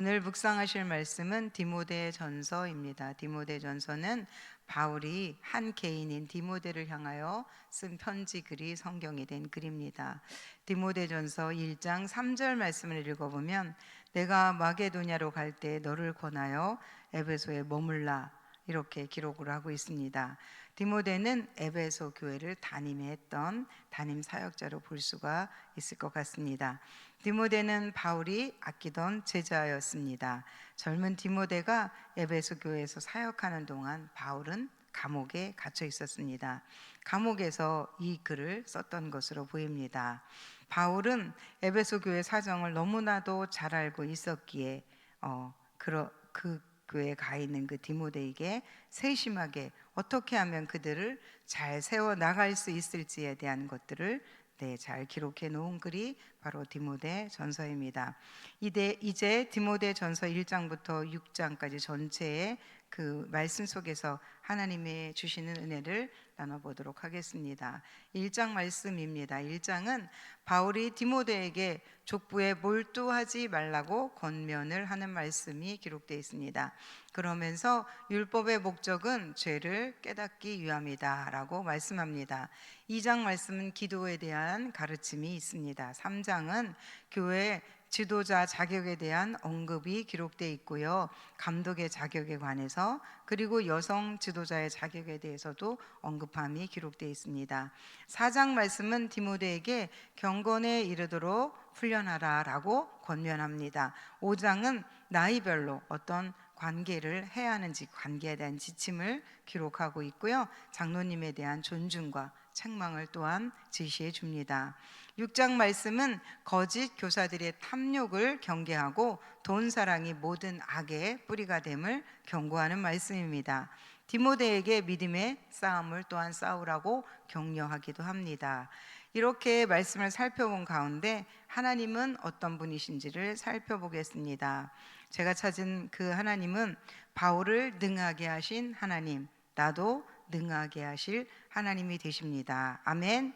오늘 묵상하실 말씀은 디모데전서입니다. 디모데전서는 바울이 한 개인인 디모데를 향하여 쓴 편지 글이 성경이 된 글입니다. 디모데전서 1장 3절 말씀을 읽어보면 내가 마게도냐로 갈 때 너를 권하여 에베소에 머물라 이렇게 기록을 하고 있습니다. 디모데는 에베소 교회를 담임했던 담임 사역자로 볼 수가 있을 것 같습니다. 디모데는 바울이 아끼던 제자였습니다. 젊은 디모데가 에베소 교회에서 사역하는 동안 바울은 감옥에 갇혀 있었습니다. 감옥에서 이 글을 썼던 것으로 보입니다. 바울은 에베소 교회 사정을 너무나도 잘 알고 있었기에 그 교회에 가 있는 그 디모데에게 세심하게 어떻게 하면 그들을 잘 세워 나갈 수 있을지에 대한 것들을 잘 기록해 놓은 글이 바로 디모데 전서입니다. 이제 디모데 전서 1장부터 6장까지 전체의 그 말씀 속에서 하나님의 주시는 은혜를 나눠보도록 하겠습니다. 1장 말씀입니다. 1장은 바울이 디모데에게 족부에 몰두하지 말라고 권면을 하는 말씀이 기록되어 있습니다. 그러면서 율법의 목적은 죄를 깨닫기 위함이다 라고 말씀합니다. 2장 말씀은 기도에 대한 가르침이 있습니다. 3장은 교회 지도자 자격에 대한 언급이 기록되어 있고요. 감독의 자격에 관해서 그리고 여성 지도자의 자격에 대해서도 언급함이 기록되어 있습니다. 4장 말씀은 디모데에게 경건에 이르도록 훈련하라 라고 권면합니다. 5장은 나이별로 어떤 관계를 해야 하는지 관계에 대한 지침을 기록하고 있고요. 장로님에 대한 존중과 책망을 또한 제시해 줍니다. 6장 말씀은 거짓 교사들의 탐욕을 경계하고 돈 사랑이 모든 악의 뿌리가 됨을 경고하는 말씀입니다. 디모데에게 믿음의 싸움을 또한 싸우라고 격려하기도 합니다. 이렇게 말씀을 살펴본 가운데 하나님은 어떤 분이신지를 살펴보겠습니다. 제가 찾은 그 하나님은 바울을 능하게 하신 하나님, 나도 능하게 하실 하나님이 되십니다. 아멘.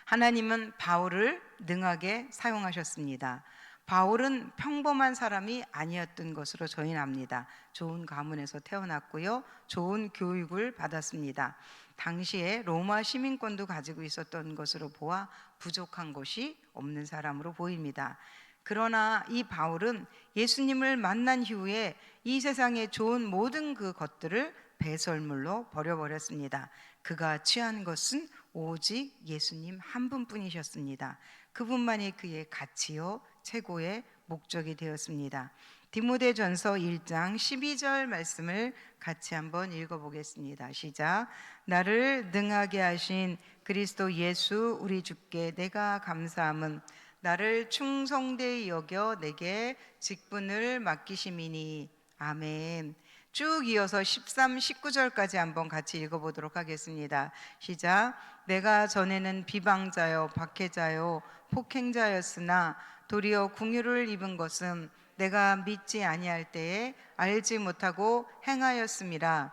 하나님은 바울을 능하게 사용하셨습니다. 바울은 평범한 사람이 아니었던 것으로 저희는 압니다. 좋은 가문에서 태어났고요. 좋은 교육을 받았습니다. 당시에 로마 시민권도 가지고 있었던 것으로 보아 부족한 것이 없는 사람으로 보입니다. 그러나 이 바울은 예수님을 만난 이후에 이 세상에 좋은 모든 그 것들을 배설물로 버려버렸습니다. 그가 취한 것은 오직 예수님 한 분뿐이셨습니다. 그분만이 그의 가치요 최고의 목적이 되었습니다. 디모데전서 1장 12절 말씀을 같이 한번 읽어보겠습니다. 시작. 나를 능하게 하신 그리스도 예수 우리 주께 내가 감사함은 나를 충성되이 여겨 내게 직분을 맡기심이니. 아멘. 쭉 이어서 13, 19절까지 한번 같이 읽어보도록 하겠습니다. 시작. 내가 전에는 비방자요 박해자요 폭행자였으나 도리어 긍휼을 입은 것은 내가 믿지 아니할 때에 알지 못하고 행하였음이라.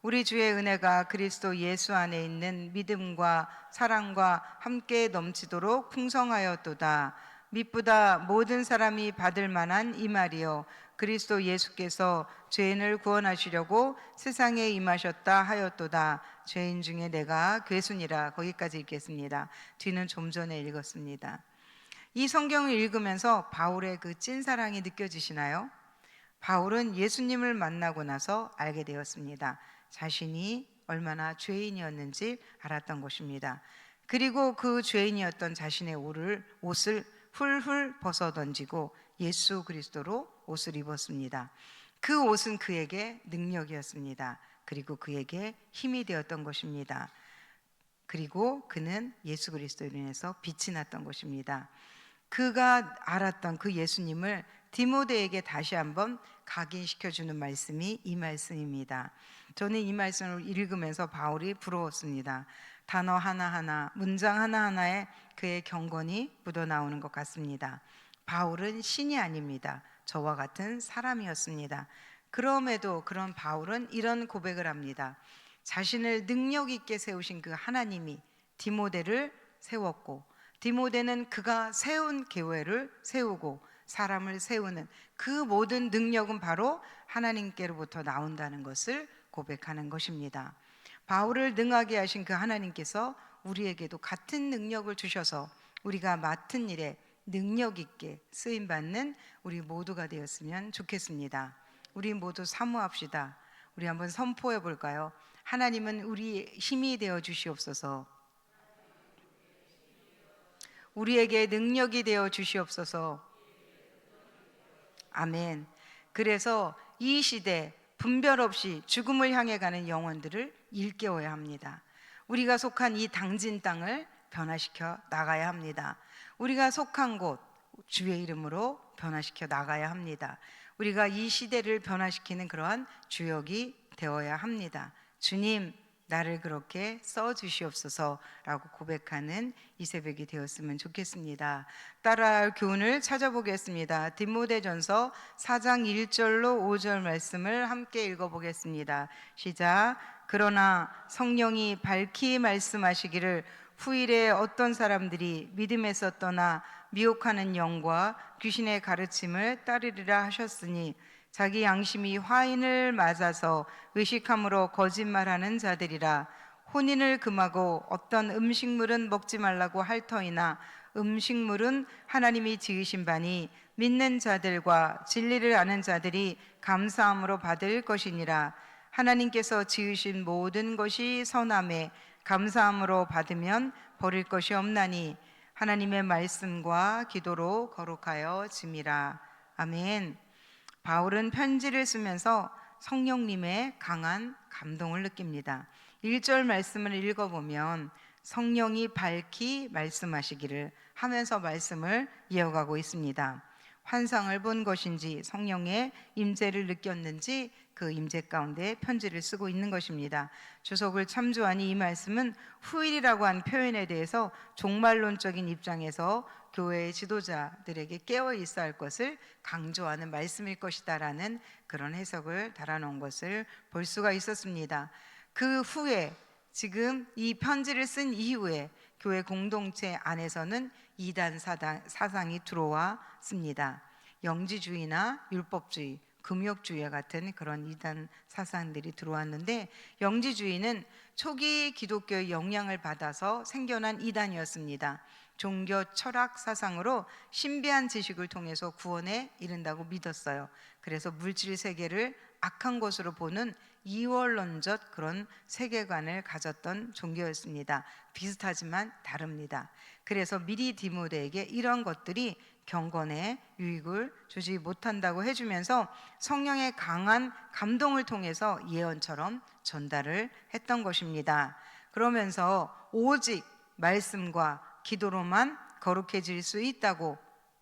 우리 주의 은혜가 그리스도 예수 안에 있는 믿음과 사랑과 함께 넘치도록 풍성하였도다. 믿보다 모든 사람이 받을 만한 이 말이요 그리스도 예수께서 죄인을 구원하시려고 세상에 임하셨다 하였도다. 죄인 중에 내가 괴순이라. 거기까지 읽겠습니다. 뒤는 좀 전에 읽었습니다. 이 성경을 읽으면서 바울의 그 찐사랑이 느껴지시나요? 바울은 예수님을 만나고 나서 알게 되었습니다. 자신이 얼마나 죄인이었는지 알았던 것입니다. 그리고 그 죄인이었던 자신의 옷을 훌훌 벗어 던지고 예수 그리스도로 옷을 입었습니다. 그 옷은 그에게 능력이었습니다. 그리고 그에게 힘이 되었던 것입니다. 그리고 그는 예수 그리스도로 인해서 빛이 났던 것입니다. 그가 알았던 그 예수님을 디모데에게 다시 한번 각인시켜주는 말씀이 이 말씀입니다. 저는 이 말씀을 읽으면서 바울이 부러웠습니다. 단어 하나하나, 문장 하나하나에 그의 경건이 묻어나오는 것 같습니다. 바울은 신이 아닙니다. 저와 같은 사람이었습니다. 그럼에도 그런 바울은 이런 고백을 합니다. 자신을 능력 있게 세우신 그 하나님이 디모데를 세웠고 디모데는 그가 세운 교회를 세우고 사람을 세우는 그 모든 능력은 바로 하나님께로부터 나온다는 것을 고백하는 것입니다. 바울을 능하게 하신 그 하나님께서 우리에게도 같은 능력을 주셔서 우리가 맡은 일에 능력 있게 쓰임 받는 우리 모두가 되었으면 좋겠습니다. 우리 모두 사모합시다. 우리 한번 선포해 볼까요? 하나님은 우리 힘이 되어 주시옵소서. 우리에게 능력이 되어 주시옵소서. 아멘. 그래서 이 시대 분별 없이 죽음을 향해 가는 영혼들을 일깨워야 합니다. 우리가 속한 이 당진 땅을 변화시켜 나가야 합니다. 우리가 속한 곳 주의 이름으로 변화시켜 나가야 합니다. 우리가 이 시대를 변화시키는 그러한 주역이 되어야 합니다. 주님, 나를 그렇게 써 주시옵소서라고 고백하는 이 새벽이 되었으면 좋겠습니다. 따라할 교훈을 찾아보겠습니다. 디모데전서 4장 1절로 5절 말씀을 함께 읽어보겠습니다. 시작. 그러나 성령이 밝히 말씀하시기를 후일에 어떤 사람들이 믿음에서 떠나 미혹하는 영과 귀신의 가르침을 따르리라 하셨으니 자기 양심이 화인을 맞아서 의식함으로 거짓말하는 자들이라. 혼인을 금하고 어떤 음식물은 먹지 말라고 할 터이나 음식물은 하나님이 지으신 바니 믿는 자들과 진리를 아는 자들이 감사함으로 받을 것이니라. 하나님께서 지으신 모든 것이 선함에 감사함으로 받으면 버릴 것이 없나니 하나님의 말씀과 기도로 거룩하여 짐이라. 아멘. 바울은 편지를 쓰면서 성령님의 강한 감동을 느낍니다. 1절 말씀을 읽어보면 성령이 밝히 말씀하시기를 하면서 말씀을 이어가고 있습니다. 환상을 본 것인지 성령의 임재를 느꼈는지 그 임재 가운데 편지를 쓰고 있는 것입니다. 주석을 참조하니 이 말씀은 후일이라고 한 표현에 대해서 종말론적인 입장에서 교회의 지도자들에게 깨어 있어야 할 것을 강조하는 말씀일 것이다라는 그런 해석을 달아놓은 것을 볼 수가 있었습니다. 그 후에 지금 이 편지를 쓴 이후에 교회 공동체 안에서는 이단 사상이 들어왔습니다. 영지주의나 율법주의, 금욕주의와 같은 그런 이단 사상들이 들어왔는데, 영지주의는 초기 기독교의 영향을 받아서 생겨난 이단이었습니다. 종교 철학 사상으로 신비한 지식을 통해서 구원에 이른다고 믿었어요. 그래서 물질 세계를 악한 것으로 보는 이원론적 그런 세계관을 가졌던 종교였습니다. 비슷하지만 다릅니다. 그래서 미리 디모데에게 이런 것들이 경건에 유익을 주지 못한다고 해주면서 성령의 강한 감동을 통해서 예언처럼 전달을 했던 것입니다. 그러면서 오직 말씀과 기도로만 거룩해질 수 있다고,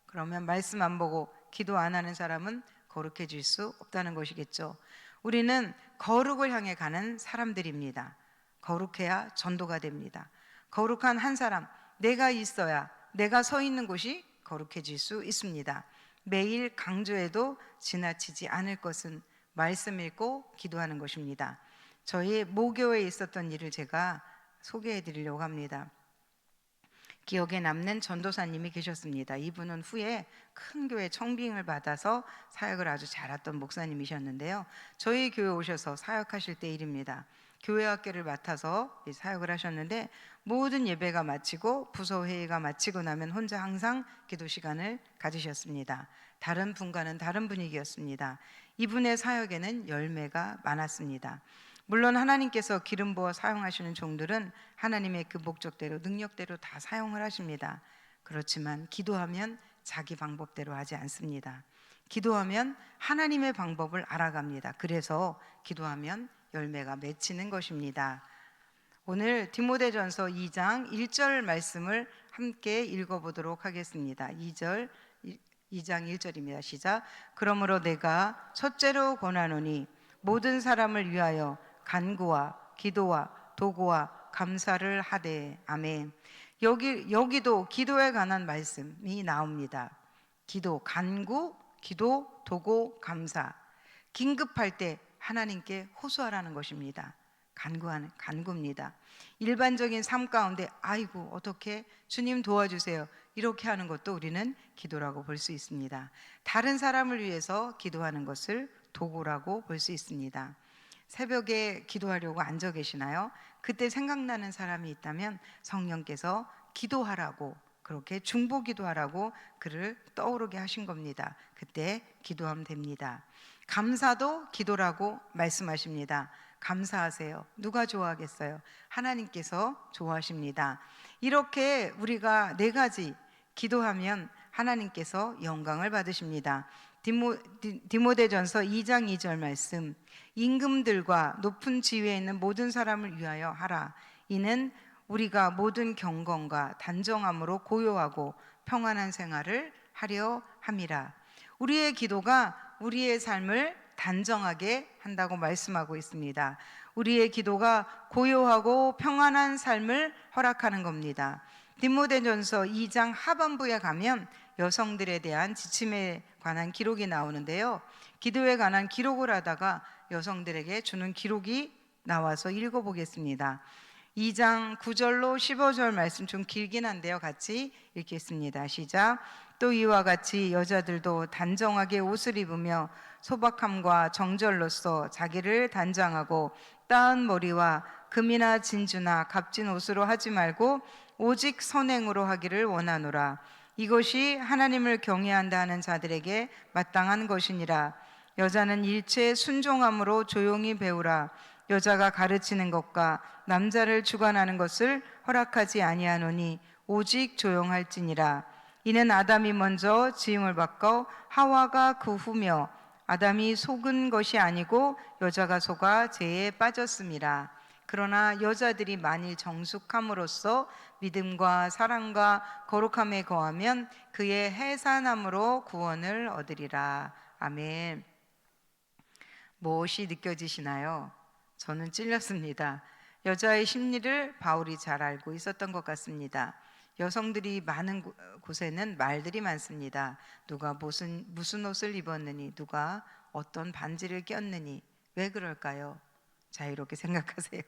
그러면 말씀 안 보고 기도 안 하는 사람은 거룩해질 수 없다는 것이겠죠. 우리는 거룩을 향해 가는 사람들입니다. 거룩해야 전도가 됩니다. 거룩한 한 사람, 내가 있어야 내가 서 있는 곳이 거룩해질 수 있습니다. 매일 강조해도 지나치지 않을 것은 말씀 읽고 기도하는 것입니다. 저희 모교에 있었던 일을 제가 소개해 드리려고 합니다. 기억에 남는 전도사님이 계셨습니다. 이분은 후에 큰 교회 청빙을 받아서 사역을 아주 잘했던 목사님이셨는데요. 저희 교회 오셔서 사역하실 때 일입니다. 교회 학교를 맡아서 사역을 하셨는데, 모든 예배가 마치고 부서 회의가 마치고 나면 혼자 항상 기도 시간을 가지셨습니다. 다른 분과는 다른 분위기였습니다. 이분의 사역에는 열매가 많았습니다. 물론 하나님께서 기름 부어 사용하시는 종들은 하나님의 그 목적대로 능력대로 다 사용을 하십니다. 그렇지만 기도하면 자기 방법대로 하지 않습니다. 기도하면 하나님의 방법을 알아갑니다. 그래서 기도하면 열매가 맺히는 것입니다. 오늘 디모데전서 2장 1절 말씀을 함께 읽어보도록 하겠습니다. 2장 1절입니다. 시작. 그러므로 내가 첫째로 권하노니 모든 사람을 위하여 간구와 기도와 도구와 감사를 하되. 아멘. 여기도 기도에 관한 말씀이 나옵니다. 기도, 간구, 기도, 도구, 감사. 긴급할 때 하나님께 호소하라는 것입니다. 간구입니다. 일반적인 삶 가운데 아이고 어떻게 주님 도와주세요 이렇게 하는 것도 우리는 기도라고 볼 수 있습니다. 다른 사람을 위해서 기도하는 것을 도구라고 볼 수 있습니다. 새벽에 기도하려고 앉아 계시나요? 그때 생각나는 사람이 있다면 성령께서 기도하라고, 그렇게 중보 기도하라고 그를 떠오르게 하신 겁니다. 그때 기도하면 됩니다. 감사도 기도라고 말씀하십니다. 감사하세요. 누가 좋아하겠어요? 하나님께서 좋아하십니다. 이렇게 우리가 네 가지 기도하면 하나님께서 영광을 받으십니다. 디모데전서 2장 2절 말씀, 임금들과 높은 지위에 있는 모든 사람을 위하여 하라. 이는 우리가 모든 경건과 단정함으로 고요하고 평안한 생활을 하려 함이라. 우리의 기도가 우리의 삶을 단정하게 한다고 말씀하고 있습니다. 우리의 기도가 고요하고 평안한 삶을 허락하는 겁니다. 디모데전서 2장 하반부에 가면 여성들에 대한 지침에 관한 기록이 나오는데요. 기도에 관한 기록을 하다가 여성들에게 주는 기록이 나와서 읽어보겠습니다. 2장 9절로 15절 말씀 좀 길긴 한데요. 같이 읽겠습니다. 시작. 또 이와 같이 여자들도 단정하게 옷을 입으며 소박함과 정절로서 자기를 단장하고 따은 머리와 금이나 진주나 값진 옷으로 하지 말고 오직 선행으로 하기를 원하노라. 이것이 하나님을 경외한다 하는 자들에게 마땅한 것이니라. 여자는 일체에 순종함으로 조용히 배우라. 여자가 가르치는 것과 남자를 주관하는 것을 허락하지 아니하노니 오직 조용할지니라. 이는 아담이 먼저 지음을 받고 하와가 그 후며 아담이 속은 것이 아니고 여자가 속아 죄에 빠졌음이라. 그러나 여자들이 만일 정숙함으로써 믿음과 사랑과 거룩함에 거하면 그의 해산함으로 구원을 얻으리라. 아멘. 무엇이 느껴지시나요? 저는 찔렸습니다. 여자의 심리를 바울이 잘 알고 있었던 것 같습니다. 여성들이 많은 곳에는 말들이 많습니다. 누가 무슨 옷을 입었느니, 누가 어떤 반지를 꼈느니, 왜 그럴까요? 자유롭게 생각하세요.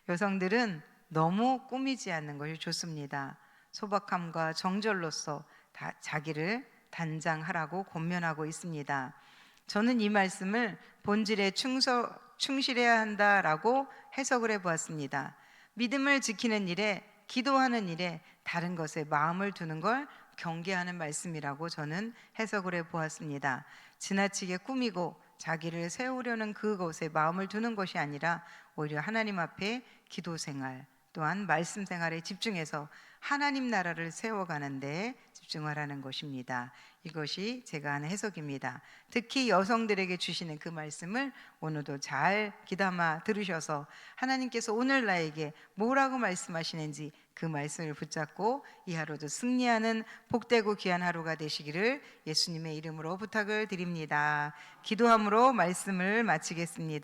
여성들은 너무 꾸미지 않는 것이 좋습니다. 소박함과 정절로서 자기를 단장하라고 권면하고 있습니다. 저는 이 말씀을 본질에 충실해야 한다라고 해석을 해보았습니다. 믿음을 지키는 일에, 기도하는 일에 다른 것에 마음을 두는 걸 경계하는 말씀이라고 저는 해석을 해보았습니다. 지나치게 꾸미고 자기를 세우려는 그것에 마음을 두는 것이 아니라 오히려 하나님 앞에 기도 생활 또한 말씀 생활에 집중해서 하나님 나라를 세워가는 데 집중하라는 것입니다. 이것이 제가 하는 해석입니다. 특히 여성들에게 주시는 그 말씀을 오늘도 잘 귀담아 들으셔서 하나님께서 오늘 나에게 뭐라고 말씀하시는지 그 말씀을 붙잡고 이 하루도 승리하는 복되고 귀한 하루가 되시기를 예수님의 이름으로 부탁을 드립니다. 기도함으로 말씀을 마치겠습니다.